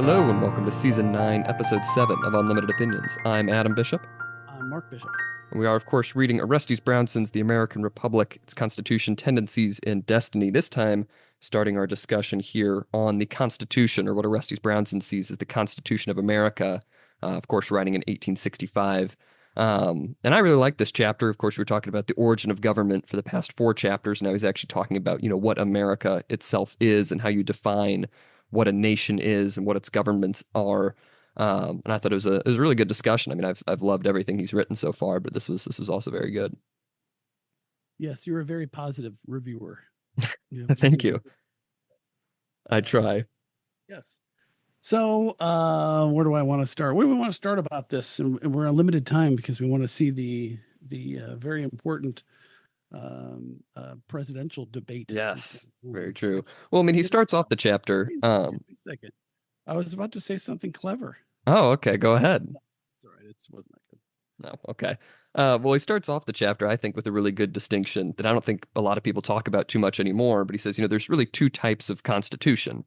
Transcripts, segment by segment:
Hello and welcome to Season 9, Episode 7 of Unlimited Opinions. I'm Adam Bishop, I'm Mark Bishop. and we are, of course, reading Orestes Brownson's The American Republic, Its Constitution, Tendencies, and Destiny. This time, starting our discussion here on the Constitution, or what Orestes Brownson sees as the Constitution of America, of course, writing in 1865. And I really like this chapter. Of course, we were talking about the origin of government for the past 4 chapters. Now he's actually talking about, what America itself is and how you define what a nation is and what its governments are. And I thought it was a really good discussion. I mean, I've loved everything he's written so far, but this was also very good. Yes, you're a very positive reviewer. Thank you. I try. Yes. So, where do I want to start? Where do we want to start about this? And we're on limited time because we want to see the very important presidential debate. Yes, very true. Well, I mean, he starts off the chapter. Wait a second. I was about to say something clever. Oh, okay, go ahead. It's all right. It wasn't that good. No, okay. Well, he starts off the chapter, I think, with a really good distinction that I don't think a lot of people talk about too much anymore. But he says, there's really two types of constitution.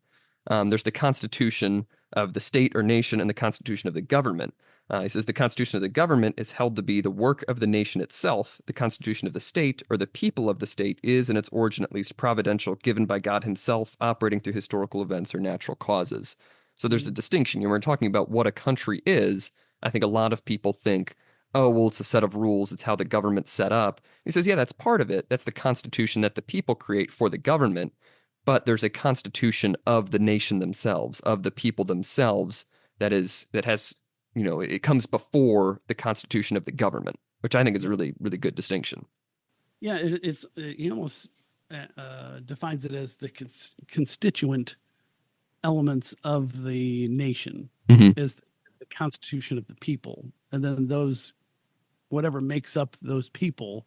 There's the constitution of the state or nation and the constitution of the government. He says the constitution of the government is held to be the work of the nation itself. The constitution of the state, or the people of the state, is in its origin at least providential, given by God himself, operating through historical events or natural causes. So there's a distinction. When we're talking about what a country is, I think a lot of people think, oh, well, it's a set of rules. It's how the government's set up. He says, yeah, that's part of it. That's the constitution that the people create for the government. But there's a constitution of the nation themselves, of the people themselves, that has, it comes before the constitution of the government, which I think is a really, really good distinction. Yeah, he almost defines it as the constituent elements of the nation is the constitution of the people, and then those whatever makes up those people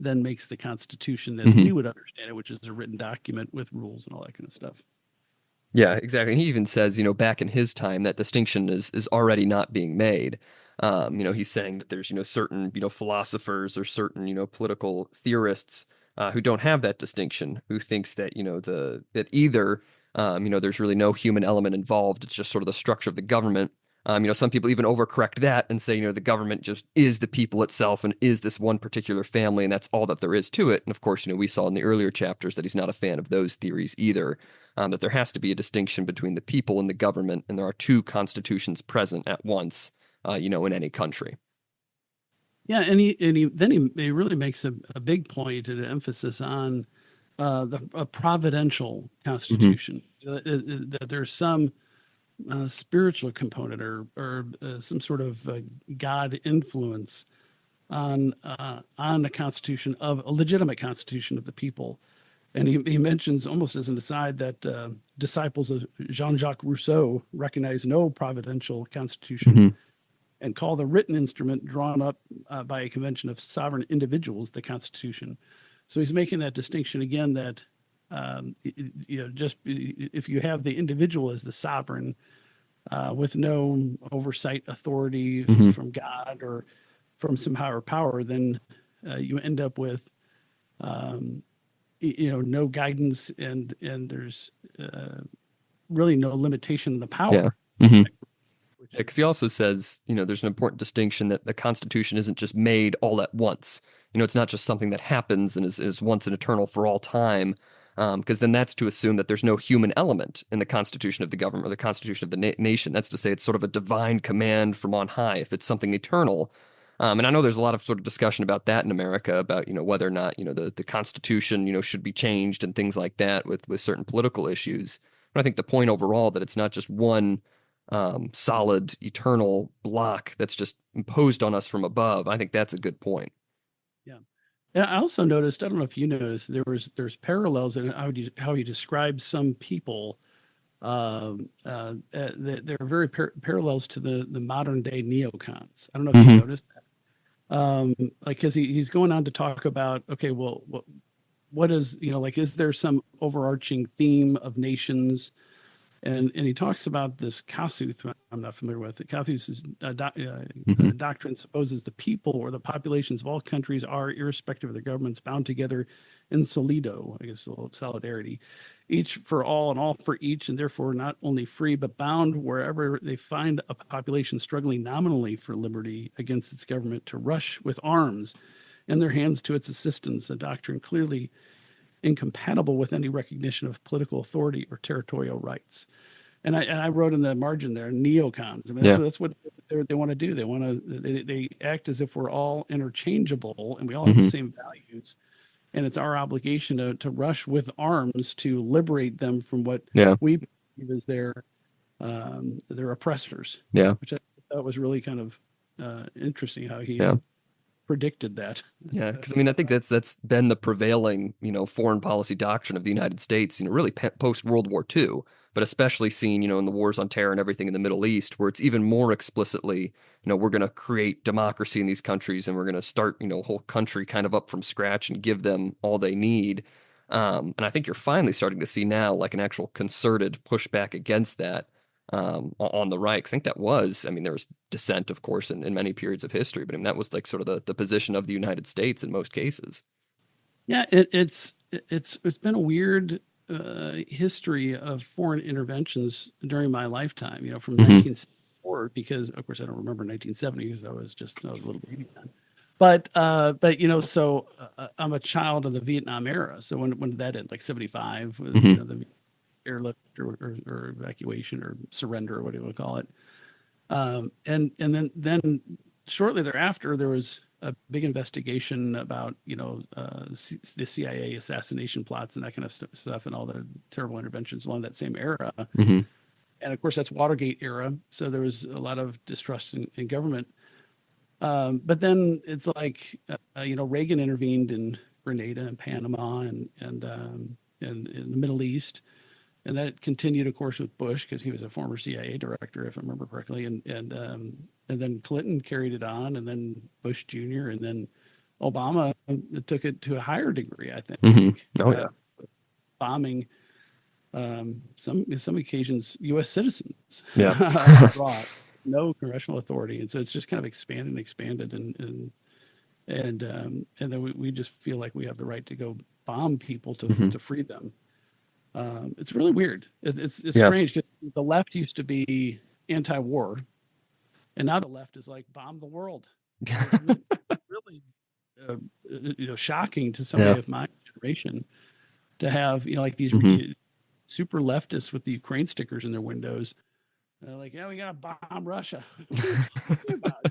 then makes the constitution as we would understand it, which is a written document with rules and all that kind of stuff. Yeah, exactly. And he even says, back in his time, that distinction is already not being made. He's saying that there's, certain, philosophers or certain, political theorists who don't have that distinction, who thinks that, that either, there's really no human element involved. It's just sort of the structure of the government. Some people even overcorrect that and say, the government just is the people itself and is this one particular family, and that's all that there is to it. And of course, we saw in the earlier chapters that he's not a fan of those theories either, that there has to be a distinction between the people and the government, and there are two constitutions present at once, in any country. Yeah, and he really makes a big point and an emphasis on a providential constitution. That there's some spiritual component or some sort of God influence on the constitution of a legitimate constitution of the people. And he mentions almost as an aside that disciples of Jean-Jacques Rousseau recognize no providential constitution and call the written instrument drawn up by a convention of sovereign individuals the Constitution. So he's making that distinction again that just if you have the individual as the sovereign with no oversight authority from God or from some higher power, then you end up with no guidance and there's really no limitation in the power. Yeah. Because he also says, there's an important distinction that the Constitution isn't just made all at once. It's not just something that happens and is once and eternal for all time. Because then that's to assume that there's no human element in the constitution of the government or the constitution of the nation. That's to say it's sort of a divine command from on high if it's something eternal. And I know there's a lot of sort of discussion about that in America about, whether or not, the Constitution, should be changed and things like that with certain political issues. But I think the point overall that it's not just one solid, eternal block that's just imposed on us from above. I think that's a good point. Yeah. And I also noticed, I don't know if you noticed, there's parallels in how he describes some people that they're very parallels to the modern day neocons. I don't know if you noticed that. Because he's going on to talk about, okay, well, what is, is there some overarching theme of nations And he talks about this Kasuth. I'm not familiar with it. Kasuth is Hmm. doctrine supposes the people or the populations of all countries are, irrespective of their governments, bound together in solido, I guess, solidarity, each for all and all for each, and therefore not only free but bound wherever they find a population struggling nominally for liberty against its government to rush with arms in their hands to its assistance. A doctrine clearly incompatible with any recognition of political authority or territorial rights. And I wrote in the margin there, neocons. I mean, Yeah. that's what they want to do. They act as if we're all interchangeable and we all have the Hmm. same values. And it's our obligation to rush with arms to liberate them from what Yeah. we believe is their oppressors, Yeah. which I thought was really kind of interesting how he Yeah. predicted that. Yeah, because I mean, I think that's been the prevailing, foreign policy doctrine of the United States, really post World War II, but especially seen, in the wars on terror and everything in the Middle East, where it's even more explicitly, we're going to create democracy in these countries and we're going to start, a whole country kind of up from scratch and give them all they need. And I think you're finally starting to see now like an actual concerted pushback against that on the right. 'Cause I think that was, I mean, there was dissent, of course, in many periods of history, but I mean, that was like sort of the position of the United States in most cases. Yeah, it's been a weird history of foreign interventions during my lifetime. From Hmm. 1964, because of course I don't remember 1970 because I was a little baby then. But so I'm a child of the Vietnam era. So when did that end? Like 75, with Hmm. the airlift or evacuation or surrender or what do you want to call it. And then shortly thereafter, there was a big investigation about the CIA assassination plots and that kind of stuff and all the terrible interventions along that same era. Hmm. And of course, that's Watergate era, so there was a lot of distrust in government. But then it's like Reagan intervened in Grenada and Panama and in the Middle East, and that continued, of course, with Bush because he was a former CIA director, if I remember correctly, and then Clinton carried it on, and then Bush Jr. and then Obama took it to a higher degree, I Hmm. think, Oh yeah. bombing some occasions U.S. citizens Yeah. abroad, no congressional authority, and so it's just kind of expanded and expanded, and then we just feel like we have the right to go bomb people Hmm. to free them. It's really weird. It's Yeah. strange because the left used to be anti-war, and now the left is like bomb the world. It's really shocking to somebody Yeah. of my generation to have like these Hmm. super leftists with the Ukraine stickers in their windows. They're like, yeah, we got to bomb Russia. What are you talking about?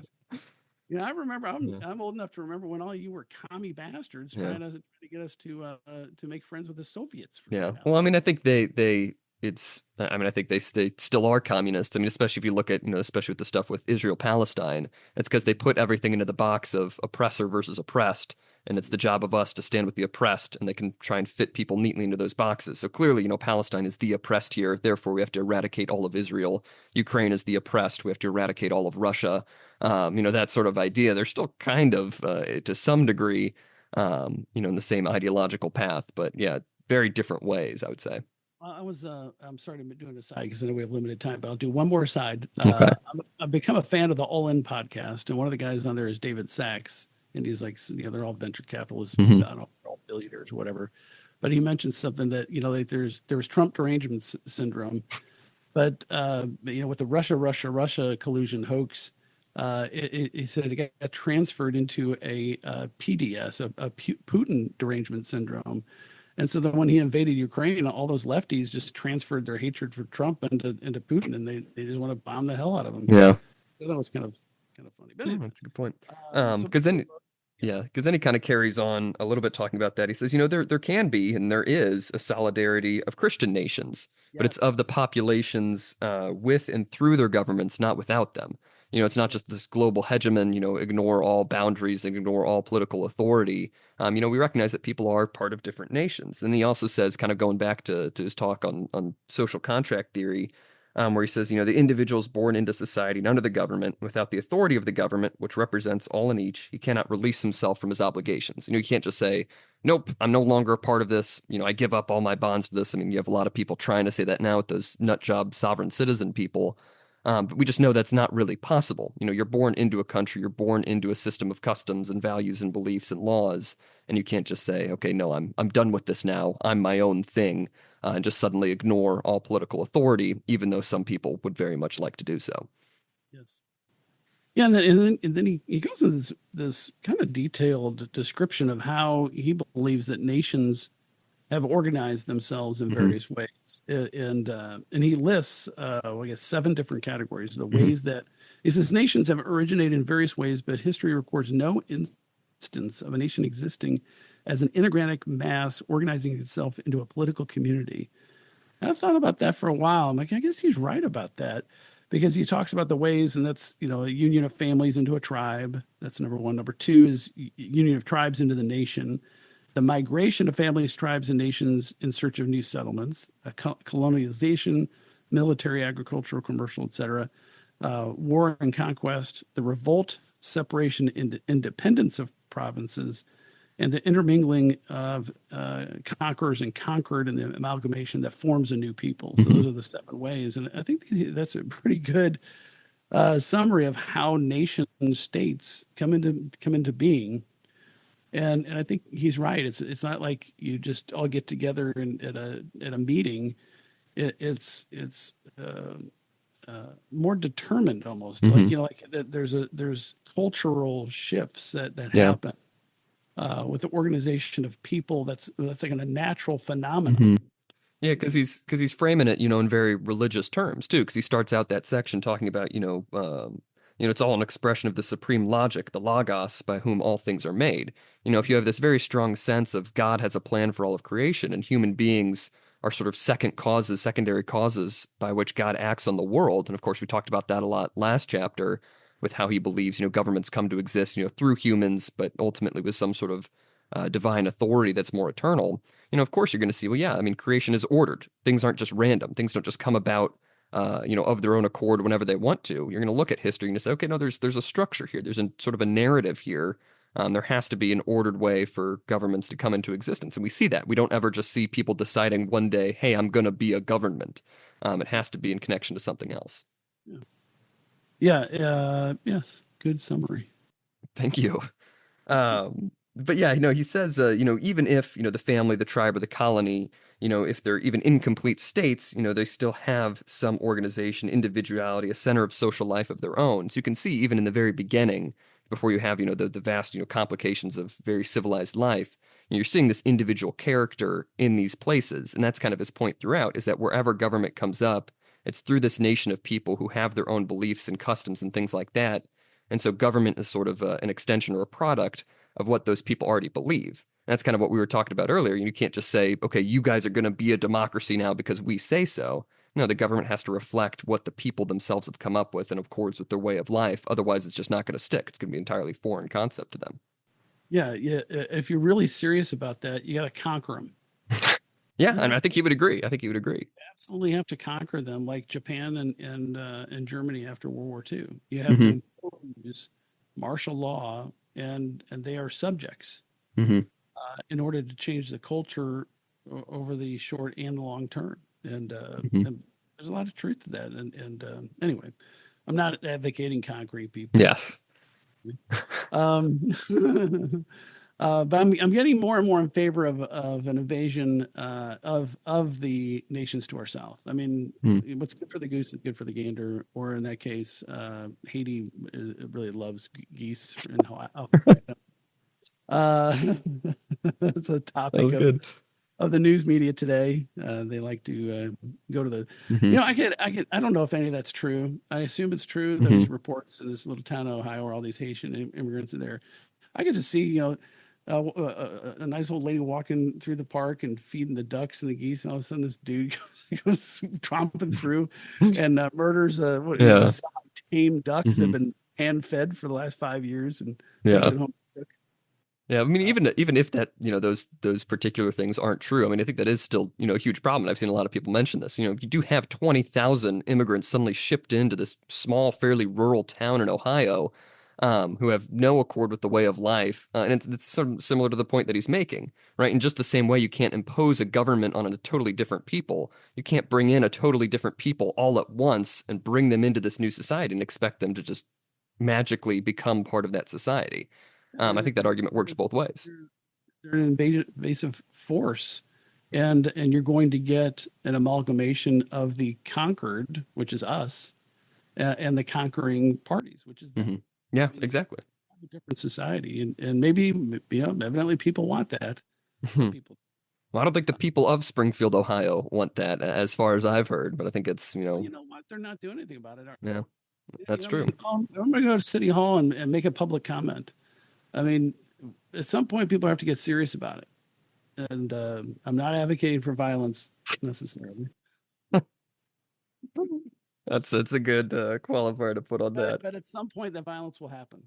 I remember Yeah. I'm old enough to remember when all you were commie bastards Yeah. trying to get us to make friends with the Soviets for Yeah. crying out Well, I loud. mean, I think I mean, I think they still are communists. I mean, especially if you look at, especially with the stuff with Israel Palestine, it's because they put everything into the box of oppressor versus oppressed. And it's the job of us to stand with the oppressed, and they can try and fit people neatly into those boxes. So clearly, Palestine is the oppressed here. Therefore, we have to eradicate all of Israel. Ukraine is the oppressed. We have to eradicate all of Russia. That sort of idea. They're still kind of, to some degree, in the same ideological path, but yeah, very different ways, I would say. I'm sorry to do an aside because I know we have limited time, but I'll do one more aside. Okay. I've become a fan of the All In podcast, and one of the guys on there is David Sachs, and he's like, they're all venture capitalists, I Hmm. don't know, they're all billionaires or whatever. But he mentioned something that like there was Trump derangement syndrome, but with the Russia collusion hoax, he said it got transferred into a PDS, a Putin derangement syndrome. And so then when he invaded Ukraine, all those lefties just transferred their hatred for Trump into Putin, and they just want to bomb the hell out of him. Yeah. So that was kind of funny. But Oh, anyway, that's a good point. so Because then, yeah, because then he kind of carries on a little bit talking about that. He says, there can be and there is a solidarity of Christian nations, but it's yes, of the populations with and through their governments, not without them. It's not just this global hegemon, ignore all boundaries and ignore all political authority. We recognize that people are part of different nations. And he also says, kind of going back to his talk on social contract theory, where he says, the individual is born into society and under the government. Without the authority of the government, which represents all and each, he cannot release himself from his obligations. He can't just say, nope, I'm no longer a part of this. I give up all my bonds to this. I mean, you have a lot of people trying to say that now with those nut job sovereign citizen people. But we just know that's not really possible. You're born into a country, you're born into a system of customs and values and beliefs and laws, and you can't just say, okay, no, I'm done with this now. I'm my own thing, and just suddenly ignore all political authority, even though some people would very much like to do so. Yes. Yeah, and then he goes into this kind of detailed description of how he believes that nations have organized themselves in Hmm. various ways, and he lists, I guess, seven different categories. The Hmm. ways that he says nations have originated in various ways, but history records no instance of a nation existing as an integrated mass organizing itself into a political community. And I thought about that for a while. I'm like, I guess he's right about that because he talks about the ways, and that's, a union of families into a tribe. That's number one. Number two is union of tribes into the nation, the migration of families, tribes, and nations in search of new settlements, colonization, military, agricultural, commercial, etc., war and conquest, the revolt, separation, independence of provinces, and the intermingling of conquerors and conquered, and the amalgamation that forms a new people. So Hmm. those are the seven ways, and I think that's a pretty good summary of how nation states come into being. And I think he's right. It's not like you just all get together at a meeting. It's more determined, almost like, Hmm. like there's cultural shifts that Yeah. happen with the organization of people. That's like a natural Hmm. phenomenon. Yeah, because he's framing it, in very religious terms too. Because he starts out that section talking about, it's all an expression of the supreme logic, the logos, by whom all things are made. If you have this very strong sense of God has a plan for all of creation, and human beings are sort of secondary causes by which God acts on the world. And of course, we talked about that a lot last chapter with how he believes, governments come to exist, through humans, but ultimately with some sort of divine authority that's more eternal. Of course you're going to see, well, yeah, I mean, creation is ordered. Things aren't just random. Things don't just come about, of their own accord whenever they want to. You're going to look at history and say, okay, no, there's a structure here. There's a sort of a narrative here. There has to be an ordered way for governments to come into existence. And we see that. We don't ever just see people deciding one day, hey, I'm going to be a government. It has to be in connection to something else. Yeah. Yeah. Yes. Good summary. Thank you. But yeah, he says, even if, the family, the tribe, or the colony, if they're even incomplete states, they still have some organization, individuality, a center of social life of their own. So you can see even in the very beginning, before you have, the vast, complications of very civilized life, you're seeing this individual character in these places. And that's kind of his point throughout, is that wherever government comes up, it's through this nation of people who have their own beliefs and customs and things like that. And so government is sort of an extension or a product of what those people already believe. And that's kind of what we were talking about earlier. You can't just say, okay, you guys are going to be a democracy now because we say so. No, the government has to reflect what the people themselves have come up with and accords with their way of life. Otherwise, it's just not going to stick. It's going to be an entirely foreign concept to them. Yeah. Yeah. If you're really serious about that, you got to conquer them. Yeah, and I think he would agree. I think he would agree. Absolutely have to conquer them, like Japan and Germany after World War II. You have to Hmm. impose martial law, and they are subjects Hmm. in order to change the culture over the short and the long term. Hmm. And there's a lot of truth to that. And anyway, I'm not advocating conquering people. Yes. Um, but I'm getting more and more in favor of an invasion of the nations to our south. I mean, Mm. what's good for the goose is good for the gander, or in that case, Haiti really loves geese in Ohio. Uh, that's a That topic was good. of the news media today. They like to go to the, Hmm. I don't know if any of that's true. I assume it's true. Hmm. There's reports in this little town of Ohio where all these Haitian immigrants are there. I get to see, a nice old lady walking through the park and feeding the ducks and the geese, and all of a sudden this dude goes tromping through and murders Yeah. tame ducks that have Hmm. been hand fed for the last 5 years and takes Yeah. it home. Yeah, I mean, Uh, even if that, those particular things aren't true, I mean, I think that is still, a huge problem. I've seen a lot of people mention this. You do have 20,000 immigrants suddenly shipped into this small, fairly rural town in Ohio. who have no accord with the way of life. And it's sort of similar to the point that he's making, right? In just the same way, you can't impose a government on a totally different people. You can't bring in a totally different people all at once and bring them into this new society and expect them to just magically become part of that society. I think that argument works both ways. They're an invasive force, and you're going to get an amalgamation of the conquered, which is us, and the conquering parties, which is them. Hmm. Yeah, I mean, exactly. a different society, and maybe evidently people want that. Some people, Well, I don't think the people of Springfield, Ohio want that, as far as I've heard, but I think it's, well, you know what? They're not doing anything about it. yeah, You that's know, true. I'm going to go to City Hall and make a public comment. I mean, at some point, people have to get serious about it. And I'm not advocating for violence necessarily, That's a good qualifier to put on that. but at some point, the violence will happen.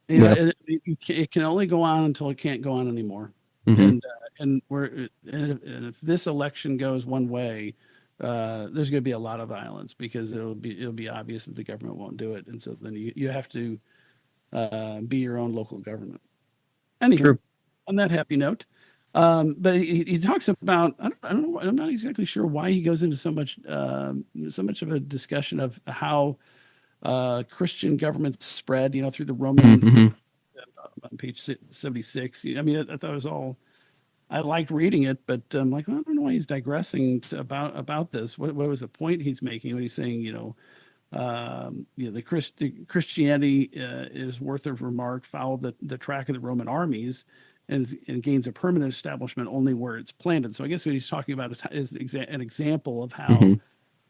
Yeah. It can only go on until it can't go on anymore. Hmm. And if this election goes one way, there's going to be a lot of violence because it'll be obvious that the government won't do it, and so then you have to be your own local government. Anywho, True. on that happy note, but he talks about I don't know, I'm not exactly sure why he goes into so much of a discussion of how Christian governments spread, through the Roman Hmm. on page 76. I mean, I thought it was all. I liked reading it, but I'm like, well, I don't know why he's digressing about this. What was the point he's making when he's saying, the Christianity is worth of remark, follow the track of the Roman armies, and gains a permanent establishment only where it's planted. So I guess what he's talking about is an example of how Hmm.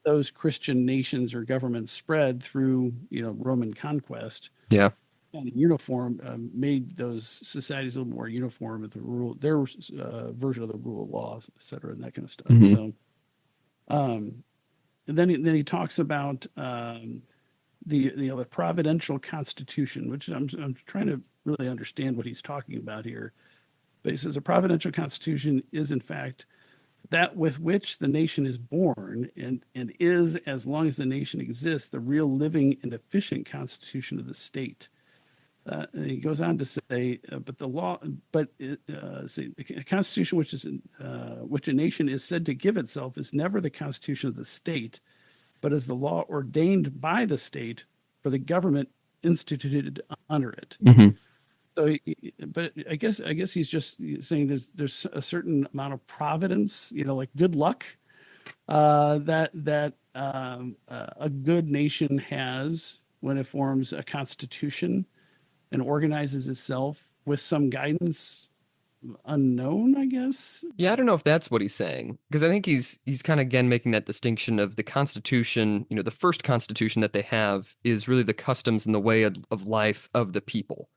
those Christian nations or governments spread through, Roman conquest Yeah. and uniform, made those societies a little more uniform with their version of the rule of law, et cetera, and that kind of stuff. Hmm. So, and then he talks about the providential constitution, which I'm trying to really understand what he's talking about here. But he says a providential constitution is in fact that with which the nation is born and is, as long as the nation exists, the real living and efficient constitution of the state. And he goes on to say, but the law, but see, a constitution which a nation is said to give itself is never the constitution of the state, but is the law ordained by the state for the government instituted under it. Hmm. So, but I guess he's just saying there's a certain amount of providence, like good luck, that a good nation has when it forms a constitution and organizes itself with some guidance unknown, I guess. Yeah, I don't know if that's what he's saying because I think he's kind of again making that distinction of the Constitution. The first Constitution that they have is really the customs and the way of life of the people,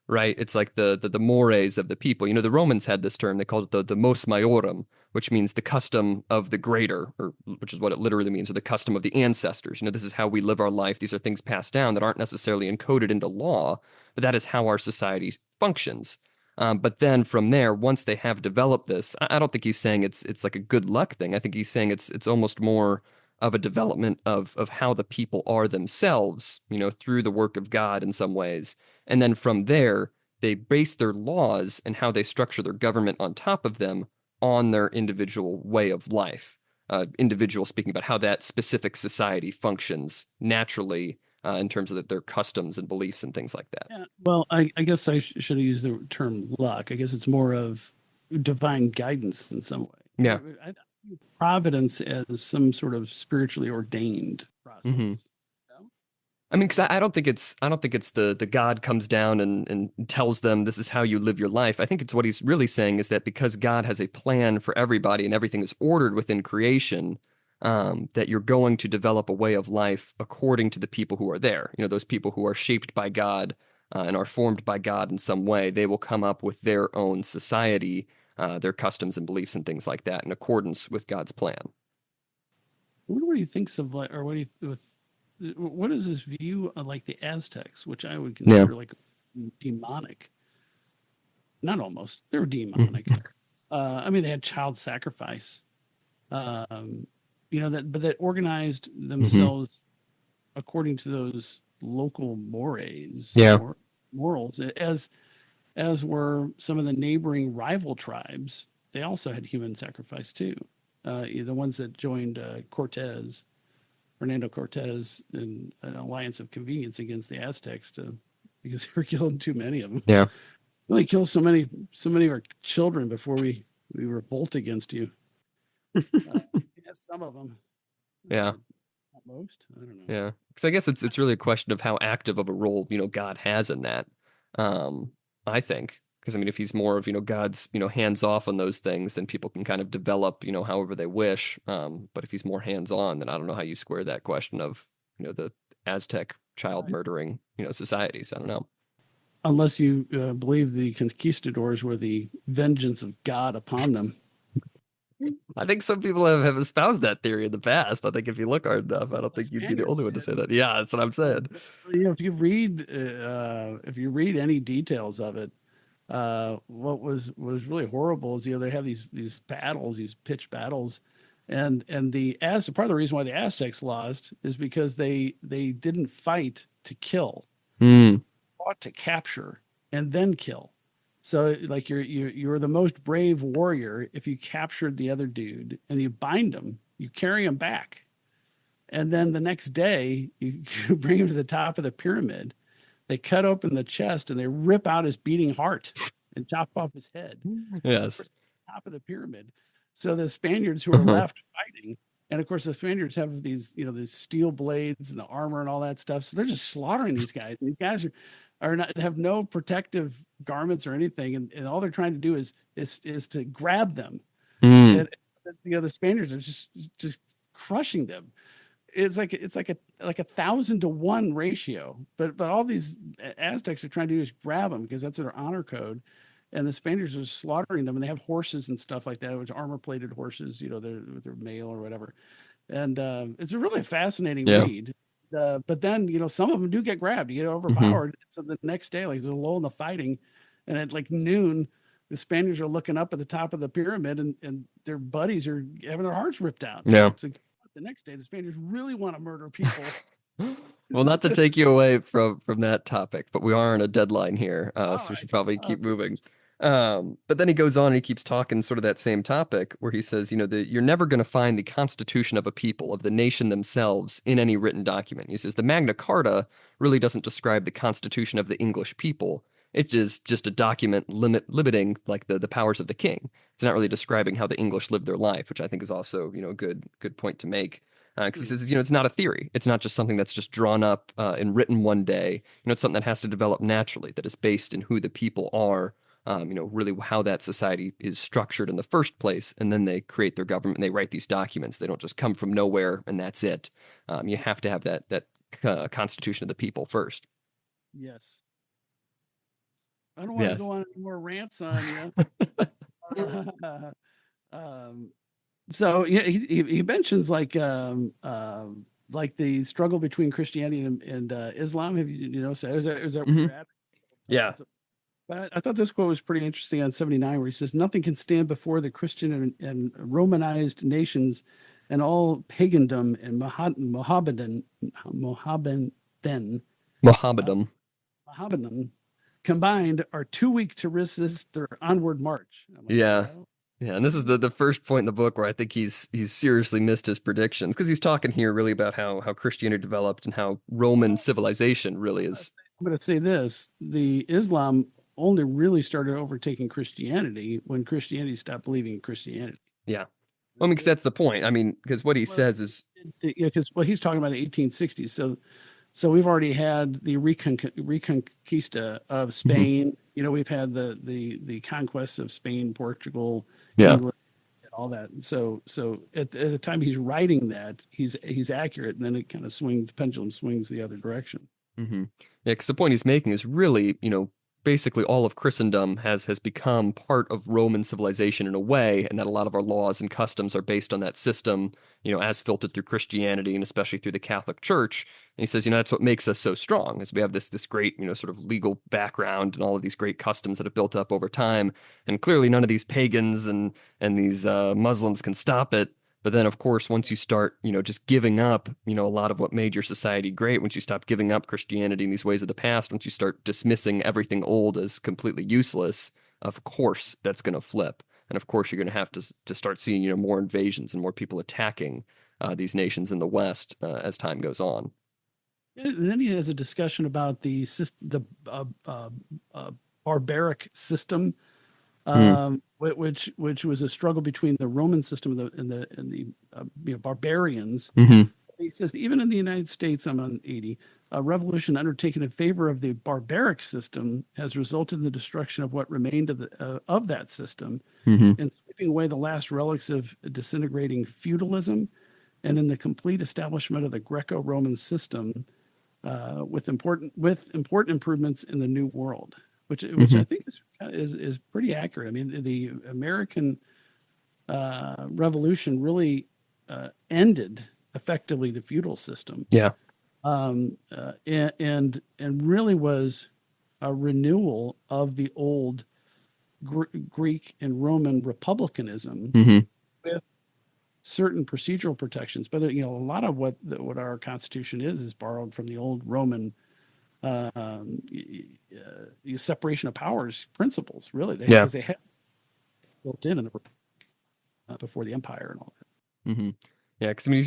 right? It's like the mores of the people. The Romans had this term; they called it the mos maiorum, which means the custom of the greater, or which is what it literally means, or the custom of the ancestors. This is how we live our life. These are things passed down that aren't necessarily encoded into law, but that is how our society functions. But then from there, once they have developed this, I don't think he's saying it's like a good luck thing. I think he's saying it's almost more of a development of how the people are themselves, through the work of God in some ways. And then from there, they base their laws and how they structure their government on top of them on their individual way of life. Individual speaking about how that specific society functions naturally in terms of their customs and beliefs and things like that. Yeah. Well, I guess I should have used the term luck. I guess it's more of divine guidance in some way. Yeah. I providence as some sort of spiritually ordained process. Hmm. No? I mean, because I don't think it's the God comes down and tells them this is how you live your life. I think it's what he's really saying is that because God has a plan for everybody and everything is ordered within creation, that you're going to develop a way of life according to the people who are there. Those people who are shaped by God and are formed by God in some way. They will come up with their own society, their customs and beliefs and things like that in accordance with God's plan. I wonder what he thinks of, like, or what is his view of like the Aztecs, which I would Yeah. consider like demonic. Not almost, they're demonic. I mean, they had child sacrifice. That organized Hmm. themselves according to those local mores. Yeah. morals, as were some of the neighboring rival tribes. They also had human sacrifice too. The ones that joined Fernando Cortez, in an alliance of convenience against the Aztecs, because they were killing too many of them. Yeah. We only killed so many of our children before we revolt against you. Yeah, some of them. Yeah. Not most. I don't know. Yeah. Because I guess it's really a question of how active of a role, God has in that. I think. Because I mean, if he's more of, God's, hands off on those things, then people can kind of develop, however they wish. But if he's more hands on, then I don't know how you square that question of, the Aztec child murdering, societies. I don't know. Unless you believe the conquistadors were the vengeance of God upon them. I think some people have espoused that theory in the past. I think if you look hard enough, I don't The think you'd be the only Spaniards one to say did. that. Yeah, that's what I'm saying. If you read any details of it, what was really horrible is they have these battles, these pitched battles, and the Az part of the reason why the Aztecs lost is because they didn't fight to kill, Hmm. fought to capture and then kill. So like you're the most brave warrior if you captured the other dude and you bind him, you carry him back, and then the next day you, you bring him to the top of the pyramid. They cut open the chest and they rip out his beating heart and chop off his head. Of Yes. course, top of the pyramid. So the Spaniards who are Uh-huh. left fighting, and of course the Spaniards have these steel blades and the armor and all that stuff. So they're just slaughtering these guys. And these guys are not have no protective garments or anything, and all they're trying to do is to grab them. Hmm. And the Spaniards are just crushing them. It's like a 1,000 to 1 ratio. But all these Aztecs are trying to do is grab them because that's their honor code, and the Spaniards are slaughtering them. And they have horses and stuff like that, which armor plated horses. They're male or whatever. And it's a really fascinating Yeah. read. But then some of them do get grabbed, you get Hmm. overpowered. So the next day, like there's a lull in the fighting, and at like noon, the Spaniards are looking up at the top of the pyramid, and their buddies are having their hearts ripped out. Yeah. So the next day, the Spaniards really want to murder people. Well, not to take you away from that topic, but we are on a deadline here, All so we should right. probably keep moving. But then he goes on and he keeps talking sort of that same topic where he says, you're never going to find the constitution of a people, of the nation themselves, in any written document. He says the Magna Carta really doesn't describe the constitution of the English people. It is just a document limiting like the powers of the king. It's not really describing how the English live their life, which I think is also, a good point to make. Because he says, it's not a theory. It's not just something that's just drawn up and written one day. It's something that has to develop naturally, that is based in who the people are, really how that society is structured in the first place. And then they create their government and they write these documents. They don't just come from nowhere and that's it. You have to have that constitution of the people first. Yes. I don't want to Yes. go on any more rants on you. um, so yeah, he mentions like the struggle between Christianity and Islam. Have so is that where Hmm. you're at? Yeah. But I thought this quote was pretty interesting on 79, where he says, "Nothing can stand before the Christian and Romanized nations, and all pagandom and uh, Mohammedan. Mohammedan combined are too weak to resist their onward march." I'm like, Yeah. well, Yeah, and this is the first point in the book where I think he's seriously missed his predictions because he's talking here really about how Christianity developed and how Roman civilization really is. I'm going to say this: the Islam only really started overtaking Christianity when Christianity stopped believing in Christianity. Yeah. Well, I mean, because that's the point. I mean, because what he Well, says is, yeah, because he's talking about the 1860s. So we've already had the Reconquista of Mhm. Spain. We've had the conquests of Spain, Portugal, Yeah. England, and all that. So at the time he's writing that, he's accurate, and then it kind of swings, the pendulum swings the other direction. Hmm. Yeah, because the point he's making is really, basically all of Christendom has become part of Roman civilization in a way, and that a lot of our laws and customs are based on that system, as filtered through Christianity and especially through the Catholic Church. And he says, that's what makes us so strong, is we have this great, sort of legal background and all of these great customs that have built up over time. And clearly none of these pagans and these Muslims can stop it. But then, of course, once you start, just giving up, a lot of what made your society great, once you stop giving up Christianity and these ways of the past, once you start dismissing everything old as completely useless, of course, that's going to flip. And of course, you're going to have to start seeing, more invasions and more people attacking these nations in the West as time goes on. And then he has a discussion about barbaric system, Mm, which was a struggle between the Roman system and the barbarians. hmm He says even in the United States, I'm on 80, a revolution undertaken in favor of the barbaric system has resulted in the destruction of what remained of that system, hmm and sweeping away the last relics of disintegrating feudalism, and in the complete establishment of the Greco-Roman system, with important improvements in the New World, which hmm I think is pretty accurate. I mean, the American Revolution really ended effectively the feudal system, Yeah. and really was a renewal of the old Greek and Roman republicanism hmm with certain procedural protections. But a lot of what our Constitution is borrowed from the old Roman separation of powers principles. Really, Yeah. because they had built in the before the empire and all that. hmm Yeah, because I mean,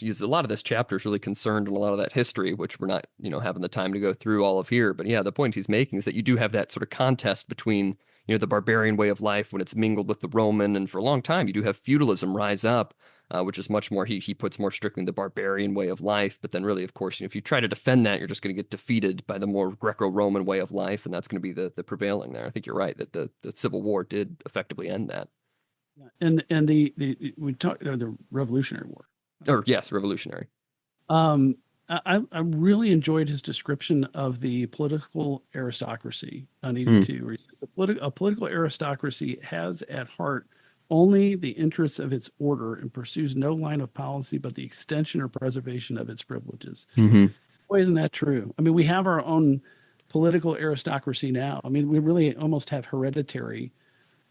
he's a lot of this chapter is really concerned in a lot of that history, which we're not, having the time to go through all of here. But yeah, the point he's making is that you do have that sort of contest between, the barbarian way of life when it's mingled with the Roman, and for a long time you do have feudalism rise up, which is much more he puts more strictly the barbarian way of life. But then really, of course, if you try to defend that, you're just going to get defeated by the more Greco-Roman way of life, and that's going to be the prevailing there. I think you're right that the Civil War did effectively end that. Yeah. And the we talked the Revolutionary War. Or yes, revolutionary. Um, I really enjoyed his description of the political aristocracy on Mm, 82, where he says a political aristocracy has at heart only the interests of its order and pursues no line of policy but the extension or preservation of its privileges. hmm Boy, isn't that true? I mean, we have our own political aristocracy now. I mean, we really almost have hereditary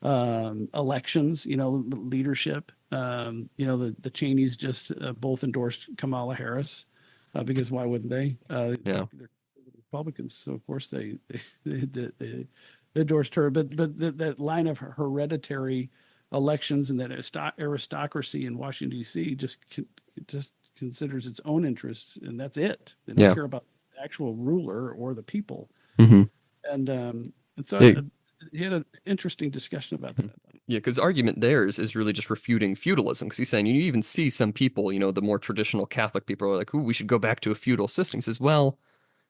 elections, leadership. The Cheneys just both endorsed Kamala Harris because why wouldn't they? Yeah. They're Republicans, so of course they endorsed her. But that line of hereditary elections and that aristocracy in Washington D.C. just considers its own interests, and that's it. They don't Yeah. care about the actual ruler or the people. hmm And so Yeah. he had an interesting discussion about that. Yeah, because the argument there is really just refuting feudalism. Because he's saying you even see some people, the more traditional Catholic people are like, "Ooh, we should go back to a feudal system." He says, "Well,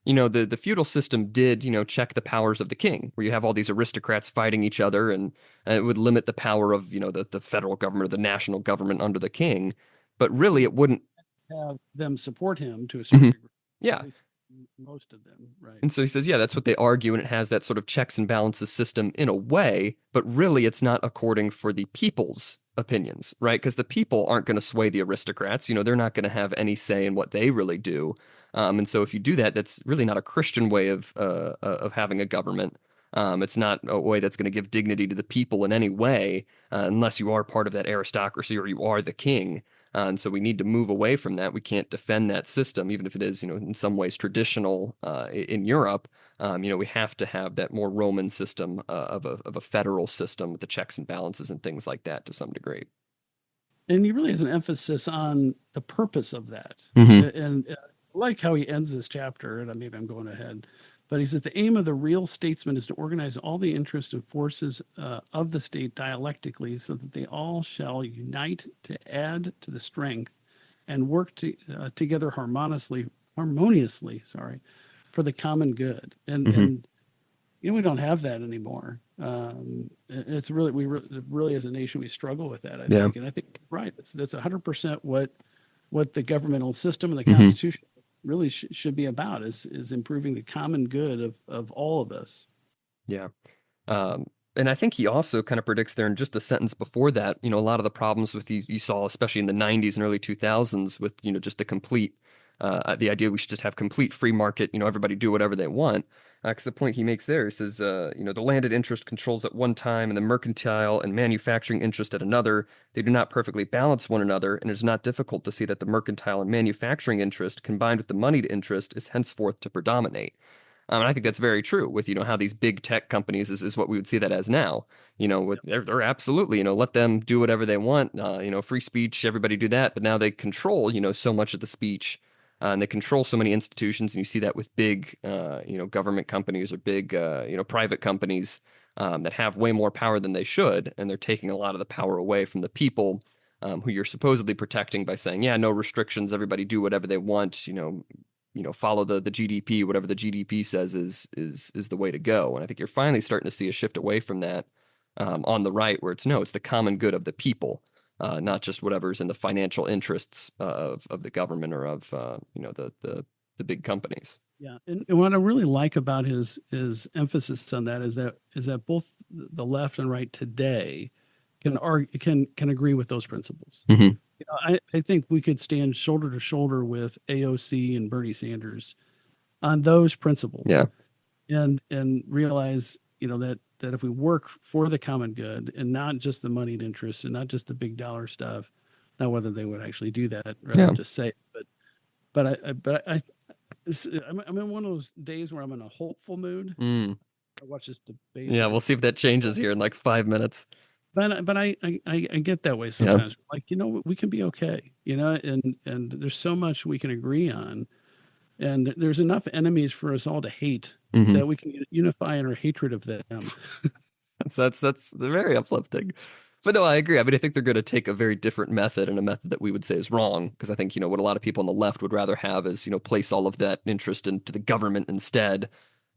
the feudal system did, check the powers of the king, where you have all these aristocrats fighting each other, and it would limit the power of, the federal government or the national government under the king. But really, it wouldn't." Have them support him to a certain Mhm. degree, at Yeah. least most of them, right? And so he says, yeah, that's what they argue, and it has that sort of checks and balances system in a way, but really it's not according for the people's opinions, right? Because the people aren't going to sway the aristocrats. They're not going to have any say in what they really do. And so if you do that, that's really not a Christian way of having a government. It's not a way that's going to give dignity to the people in any way, unless you are part of that aristocracy or you are the king. And so we need to move away from that. We can't defend that system, even if it is, in some ways traditional in Europe. We have to have that more Roman system of a federal system with the checks and balances and things like that to some degree. And he really has an emphasis on the purpose of that. hmm And I like how he ends this chapter, and maybe I'm going ahead, but he says the aim of the real statesman is to organize all the interests and forces of the state dialectically so that they all shall unite to add to the strength and work together harmoniously, sorry, for the common good. And hmm and we don't have that anymore. It's really really as a nation we struggle with that. I Yeah. think, and I think right. That's 100% what the governmental system and the hmm Constitution really should be about is improving the common good of all of us. Yeah. And I think he also kind of predicts there in just a sentence before that, a lot of the problems with you saw, especially in the 90s and early 2000s with, just the idea we should just have complete free market, everybody do whatever they want. Because the point he makes there, he says, the landed interest controls at one time and the mercantile and manufacturing interest at another. They do not perfectly balance one another, and it is not difficult to see that the mercantile and manufacturing interest combined with the moneyed interest is henceforth to predominate. And I think that's very true with, how these big tech companies is what we would see that as now. They're absolutely, let them do whatever they want. Free speech, everybody do that. But now they control, so much of the speech, and they control so many institutions. And you see that with big, government companies or big, private companies that have way more power than they should. And they're taking a lot of the power away from the people who you're supposedly protecting by saying, yeah, no restrictions, everybody do whatever they want, follow the GDP, whatever the GDP says is the way to go. And I think you're finally starting to see a shift away from that on the right, where it's the common good of the people, not just whatever's in the financial interests of the government or of the big companies. Yeah, and what I really like about his emphasis on that is that both the left and right today can agree with those principles. Mm-hmm. I think we could stand shoulder to shoulder with AOC and Bernie Sanders on those principles. Yeah. And realize, that if we work for the common good and not just the moneyed interests and not just the big dollar stuff, not whether they would actually do that, rather than just say it, I'm in one of those days where I'm in a hopeful mood. I watch this debate. Yeah, we'll see if that changes here in like 5 minutes. But I get that way sometimes. Yeah. Like, we can be okay, and there's so much we can agree on, and there's enough enemies for us all to hate that we can unify in our hatred of them. That's very uplifting. But no, I agree. I mean, I think they're going to take a very different method, and a method that we would say is wrong. Because I think, what a lot of people on the left would rather have is, place all of that interest into the government instead,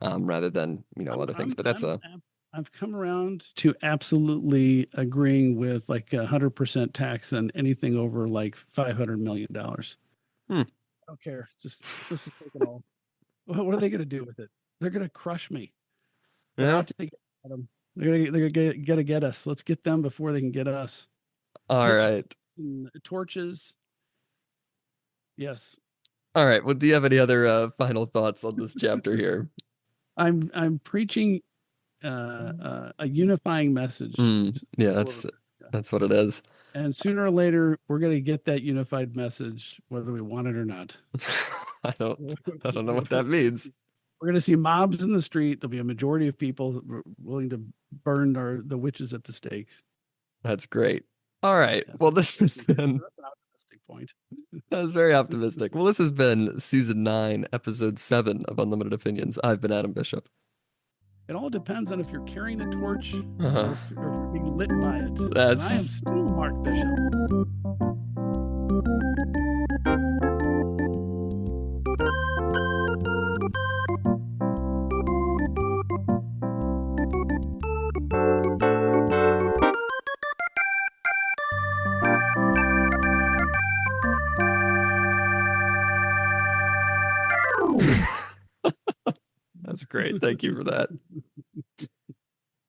rather than, other things. But I've come around to absolutely agreeing with like 100% tax on anything over like $500 million. I don't care. Just let's just take it all. What are they going to do with it? They're going to crush me. Yeah. They're going to get us. Let's get them before they can get us. All right. Torches. Yes. All right. Well, do you have any other final thoughts on this chapter here? I'm preaching a unifying message. Yeah, that's what it is. And sooner or later, we're going to get that unified message, whether we want it or not. I don't know what that means. We're going to see mobs in the street. There'll be a majority of people willing to burn the witches at the stake. That's great. All right. Yes. Well, this has been an optimistic point. That was very optimistic. Well, this has been season 9, episode 7 of Unlimited Opinions. I've been Adam Bishop. It all depends on if you're carrying the torch or if you're being lit by it. I am still Mark Bishop. That's great. Thank you for that.